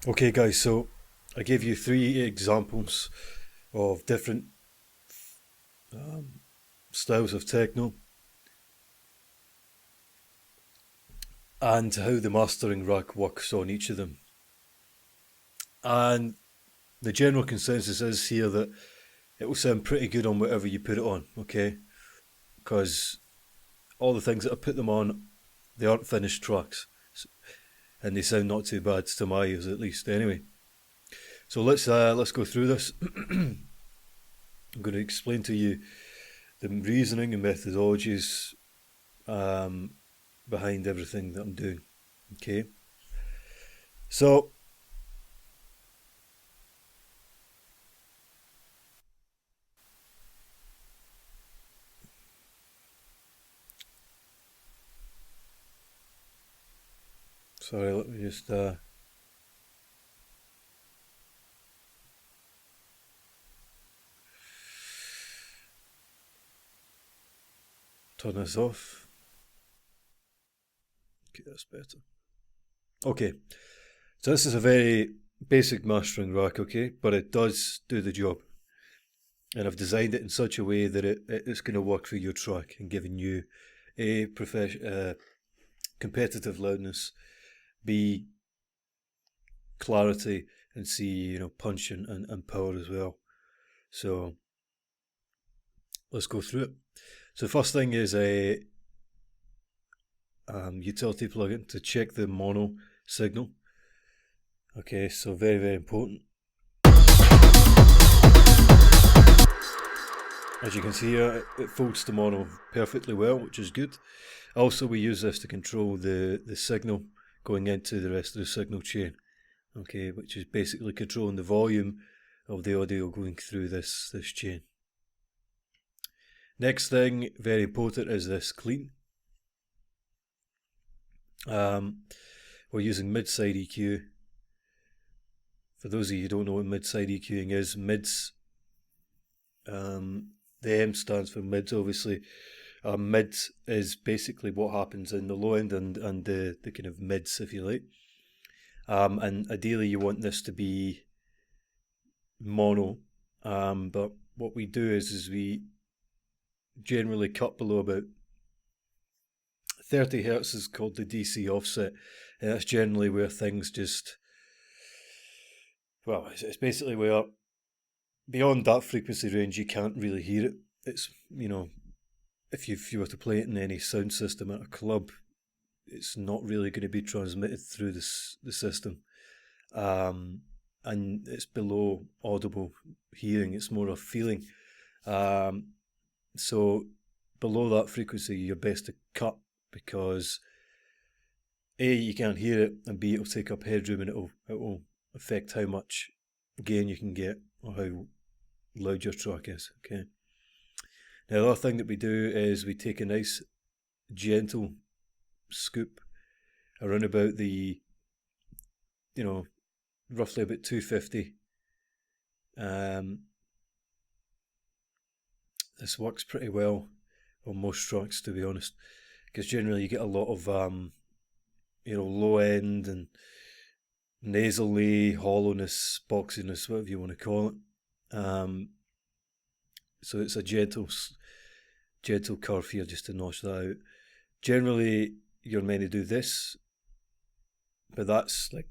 Okay guys, so I gave you 3 examples of different styles of techno and how the mastering rack works on each of them. And the general consensus is here that it will sound pretty good on whatever you put it on, okay? Because all the things that I put them on, they aren't finished tracks. And they sound not too bad, to my ears at least, anyway. So let's go through this. I'm going to explain to you the reasoning and methodologies behind everything that I'm doing. Okay. So sorry, let me just turn this off. Okay, that's better. Okay, so this is a very basic mastering rack, okay, but it does do the job. And I've designed it in such a way that it's going to work for your track and giving you A, competitive loudness, B, clarity, and C, punch and power as well. So let's go through it. So first thing is a utility plugin to check the mono signal. Okay, so very, very important. As you can see here, it folds to mono perfectly well, which is good. Also, we use this to control the signal going into the rest of the signal chain, okay, which is basically controlling the volume of the audio going through this chain. Next thing, very important, is this clean. We're using mid-side EQ. For those of you who don't know what mid-side EQing is, mids, the M stands for mids, obviously. Mids is basically what happens in the low end and the kind of mids, if you like. And ideally you want this to be mono, but what we do is we generally cut below about 30 hertz is called the DC offset, and that's generally where things just, well, it's basically where beyond that frequency range you can't really hear it. It's, you know, if you were to play it in any sound system at a club, it's not really going to be transmitted through the system. And it's below audible hearing, it's more a feeling. So below that frequency, you're best to cut, because A, you can't hear it, and B, it'll take up headroom, and it will affect how much gain you can get or how loud your track is. Okay. Now the other thing that we do is we take a nice gentle scoop around about the, you know, roughly about 250. This works pretty well on most tracks, to be honest, because generally you get a lot of low end and nasally, hollowness, boxiness, whatever you want to call it. So it's a gentle curve here just to notch that out. Generally, you're meant to do this, but that's like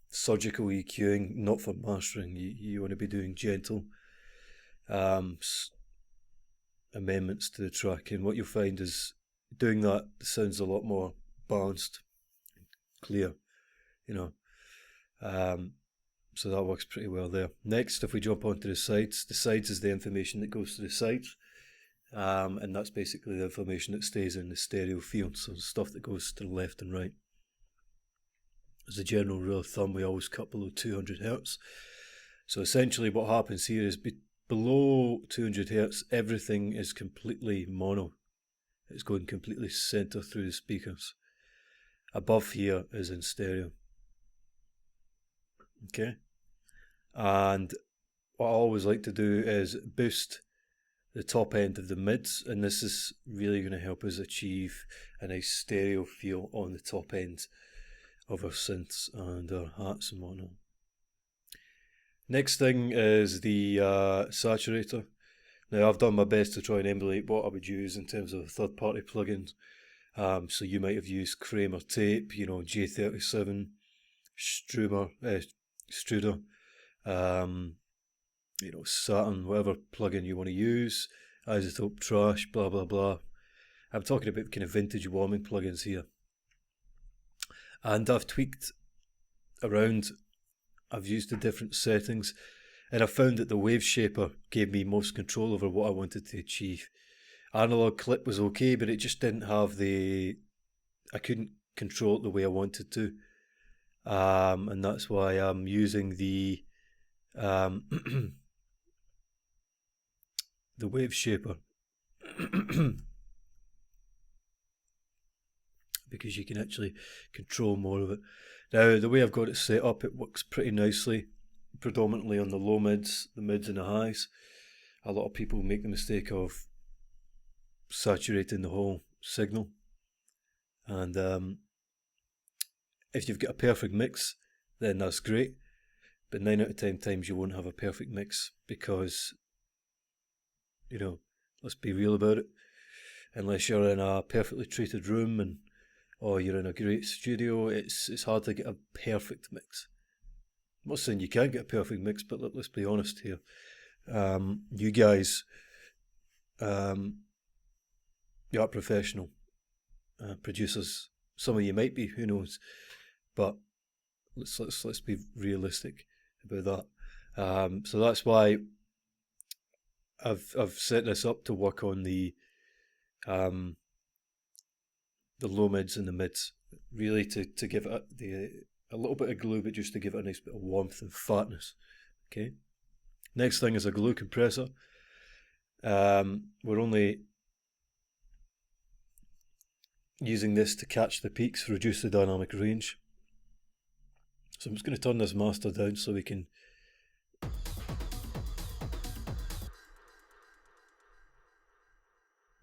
surgical EQing, not for mastering. You want to be doing gentle amendments to the track, and what you'll find is doing that sounds a lot more balanced, clear, so that works pretty well there. Next, if we jump onto the sides is the information that goes to the sides, and that's basically the information that stays in the stereo field, so stuff that goes to the left and right. As a general rule of thumb, we always cut below 200 hertz. So essentially what happens here is below 200 hertz, everything is completely mono. It's going completely center through the speakers. Above here is in stereo. Okay. And what I always like to do is boost the top end of the mids, and this is really going to help us achieve a nice stereo feel on the top end of our synths and our hats and whatnot. Next thing is the saturator. Now I've done my best to try and emulate what I would use in terms of third-party plugins. So you might have used Kramer Tape, J37, Struder, Saturn, whatever plugin you want to use, Isotope Trash, blah blah blah. I'm talking about kind of vintage warming plugins here. And I've tweaked around, I've used the different settings, and I found that the wave shaper gave me most control over what I wanted to achieve. Analog clip was okay, but it just didn't have I couldn't control it the way I wanted to. And that's why I'm using the the wave shaper. Because you can actually control more of it. Now, the way I've got it set up, it works pretty nicely, predominantly on the low mids, the mids and the highs. A lot of people make the mistake of saturating the whole signal, and if you've got a perfect mix, then that's great, but 9 out of 10 times you won't have a perfect mix, because, let's be real about it, unless you're in a perfectly treated room or you're in a great studio, it's hard to get a perfect mix. I'm not saying you can't get a perfect mix, but let's be honest here. You guys, you are professional producers. Some of you might be, who knows? But let's be realistic about that. So that's why I've set this up to work on the low mids and the mids, really to give it a little bit of glue, but just to give it a nice bit of warmth and fatness. Okay. Next thing is a glue compressor. We're only using this to catch the peaks, reduce the dynamic range. So I'm just going to turn this master down so we can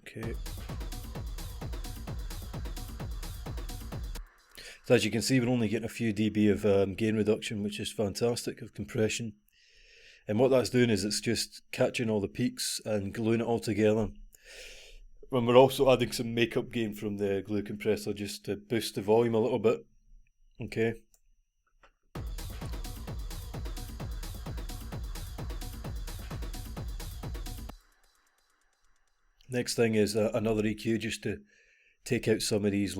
okay. So as you can see, we're only getting a few dB of gain reduction, which is fantastic, of compression. And what that's doing is it's just catching all the peaks and gluing it all together And we're also adding some makeup gain from the glue compressor just to boost the volume a little bit. Okay. Next thing is another EQ just to take out some of these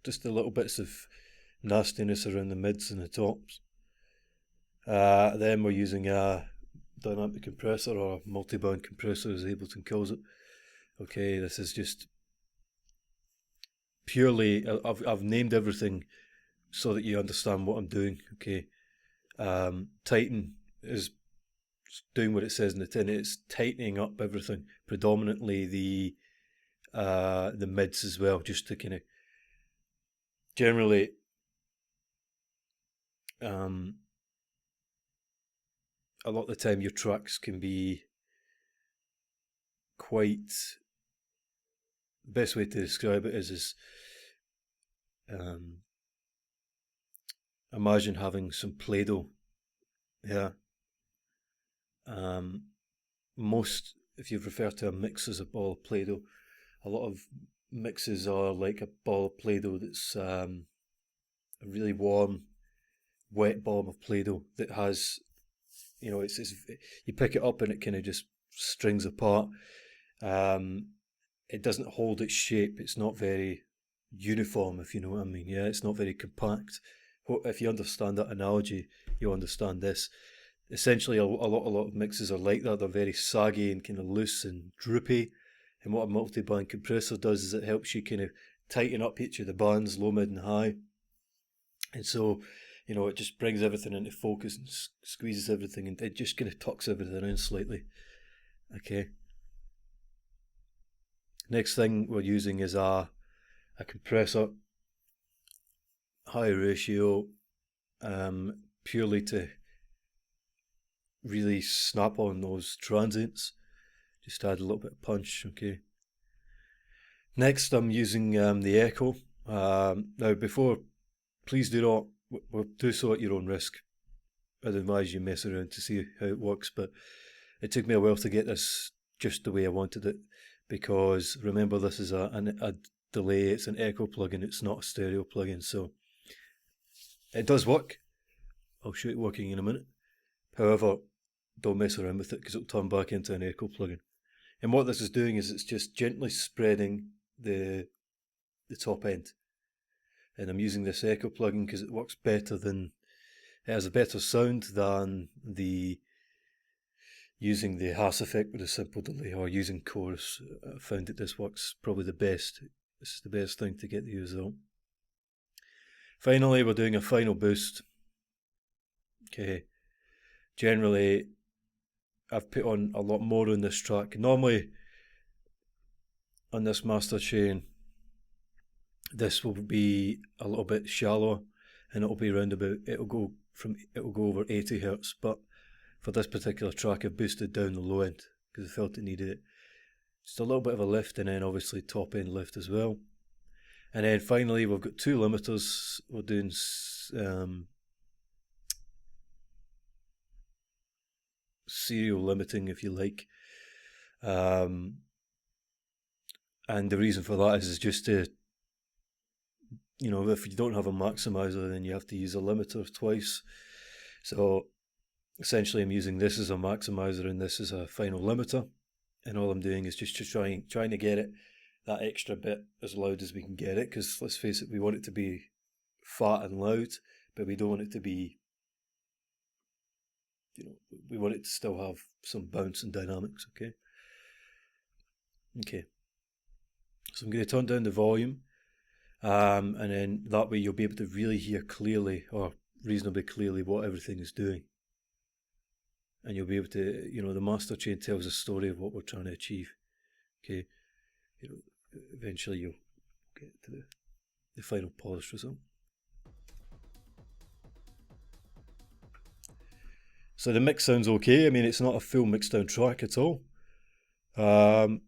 just the little bits of nastiness around the mids and the tops. Then we're using a dynamic compressor, or a multiband compressor as Ableton calls it. Okay, this is just purely, I've named everything so that you understand what I'm doing. Okay, Tighten is doing what it says in the tin. It's tightening up everything, predominantly the mids as well, just to kind of generally a lot of the time your tracks can be quite, the best way to describe it is imagine having some Play-Doh. Yeah. Most, if you refer to a mix as a ball of Play-Doh, a lot of mixes are like a ball of Play-Doh that's a really warm, wet ball of Play-Doh that has, it's you pick it up and it kind of just strings apart. It doesn't hold its shape. It's not very uniform, if you know what I mean. Yeah, it's not very compact. If you understand that analogy, you'll understand this. Essentially, a lot of mixes are like that. They're very saggy and kind of loose and droopy. And what a multi-band compressor does is it helps you kind of tighten up each of the bands, low, mid, and high. And so, it just brings everything into focus and squeezes everything, and it just kind of tucks everything in slightly. Okay. Next thing we're using is a compressor, high ratio, purely to really snap on those transients. Just add a little bit of punch. Okay. Next, I'm using the echo. Now, please do not, do so at your own risk. I'd advise you mess around to see how it works, but it took me a while to get this just the way I wanted it, because remember, this is a delay. It's an echo plugin. It's not a stereo plugin, so it does work. I'll show it working in a minute. However, don't mess around with it because it'll turn back into an echo plugin. And what this is doing is it's just gently spreading the top end. And I'm using this echo plugin because it works better it has a better sound than using the Hass effect with a simple delay, or using chorus. I found that this works probably the best. This is the best thing to get the result. Finally, we're doing a final boost. Okay. Generally, I've put on a lot more on this track. Normally, on this master chain, this will be a little bit shallower, and it'll be around about, it'll go over 80 hertz. But for this particular track, I've boosted down the low end because I felt it needed it. Just a little bit of a lift, and then obviously top end lift as well. And then finally, we've got two limiters. We're doing serial limiting, if you like. And the reason for that is just to, if you don't have a maximizer, then you have to use a limiter twice. So essentially, I'm using this as a maximizer and this as a final limiter. And all I'm doing is just trying to get it that extra bit as loud as we can get it, because let's face it, we want it to be fat and loud, but we don't want it to be, we want it to still have some bounce and dynamics. Okay. So I'm going to turn down the volume, and then that way you'll be able to really hear clearly, or reasonably clearly, what everything is doing. And you'll be able to, the master chain tells a story of what we're trying to achieve. Okay. Eventually you'll get to the final polished result. So the mix sounds okay. I mean, it's not a full mixed down track at all. So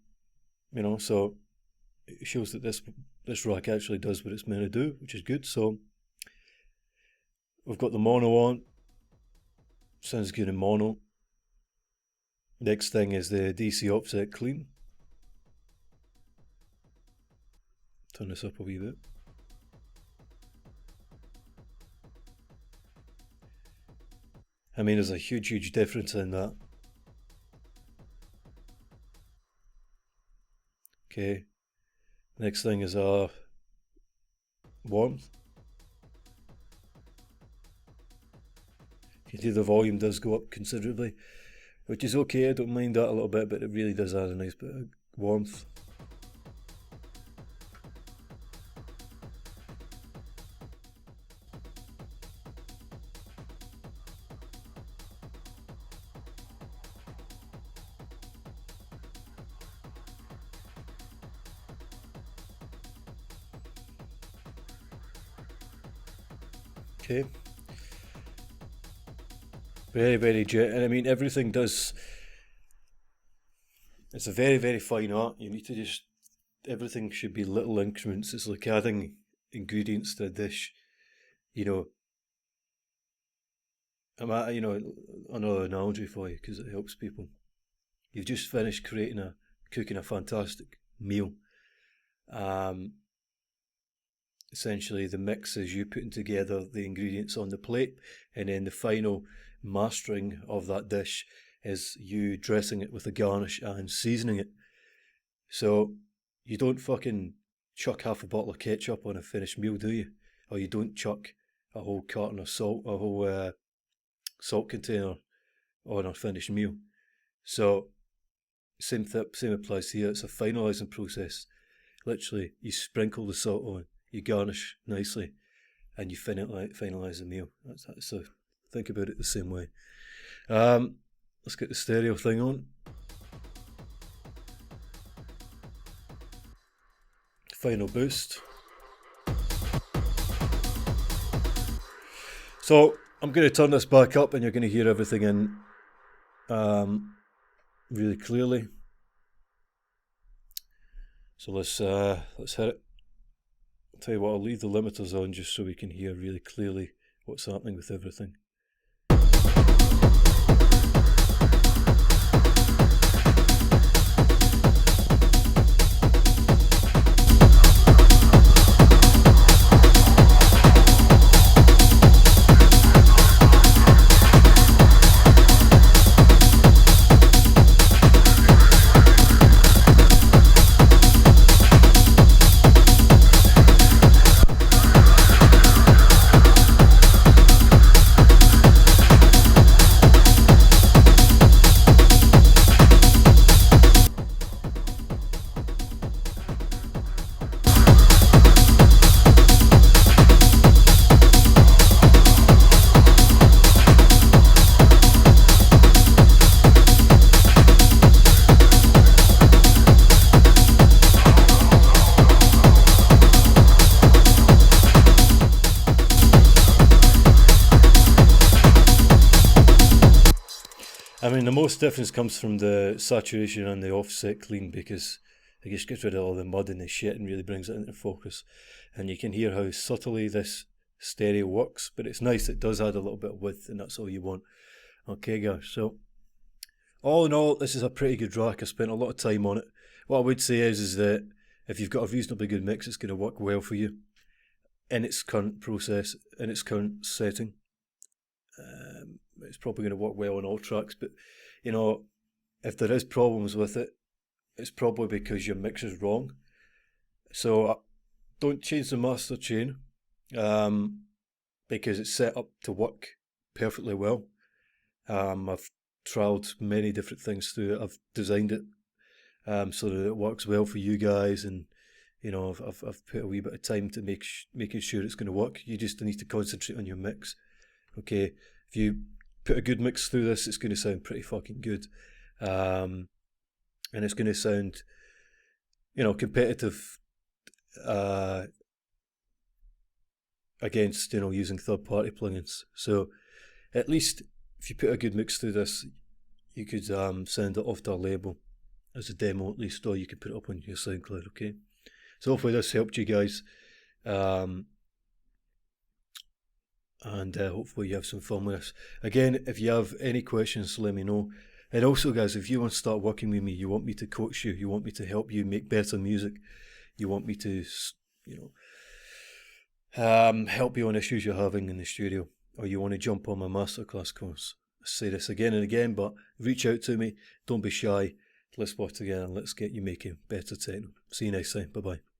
it shows that this rack actually does what it's meant to do, which is good. So we've got the mono on. Sounds good in mono. Next thing is the DC offset clean. Turn this up a wee bit. I mean, there's a huge difference in that. Okay, next thing is warmth. You can see the volume does go up considerably, which is okay, I don't mind that a little bit, but it really does add a nice bit of warmth. Okay. Very jet, and I mean everything does. It's a very fine art. You need to just everything should be little increments. It's like adding ingredients to a dish. You know, another analogy for you because it helps people. You've just finished cooking a fantastic meal. Um, Essentially, the mix is you putting together the ingredients on the plate, and then the final mastering of that dish is you dressing it with a garnish and seasoning it. So you don't fucking chuck half a bottle of ketchup on a finished meal, do you? Or you don't chuck a whole carton of salt, a whole salt container on a finished meal. So same applies here. It's a finalising process. Literally, you sprinkle the salt on, you garnish nicely, and you finalise the meal. So think about it the same way. Let's get the stereo thing on. Final boost. So I'm going to turn this back up, and you're going to hear everything in really clearly. So let's hit it. I'll tell you what, I'll leave the limiters on just so we can hear really clearly what's happening with everything. I mean, the most difference comes from the saturation and the offset clean because it just gets rid of all the mud and the shit and really brings it into focus. And you can hear how subtly this stereo works, but it's nice. It does add a little bit of width, and that's all you want. Okay, guys. So, all in all, this is a pretty good rack. I spent a lot of time on it. What I would say is that if you've got a reasonably good mix, it's going to work well for you in its current process, in its current setting. It's probably going to work well on all tracks, but you know, if there is problems with it, it's probably because your mix is wrong. So don't change the master chain because it's set up to work perfectly well. I've trialed many different things through it. I've designed it so that it works well for you guys, and you know, I've put a wee bit of time to making sure it's going to work. You just need to concentrate on your mix. Okay, if you put a good mix through this, it's going to sound pretty fucking good, and it's going to sound, you know, competitive against, you know, using third-party plugins. So at least if you put a good mix through this, you could send it off to a label as a demo at least, or you could put it up on your SoundCloud. Okay, so hopefully this helped you guys. And hopefully you have some fun with this. Again, if you have any questions, let me know. And also, guys, if you want to start working with me, you want me to coach you, you want me to help you make better music, you want me to help you on issues you're having in the studio, or you want to jump on my masterclass course. I say this again and again, but reach out to me. Don't be shy. Let's work together and let's get you making better techno. See you next time. Bye bye.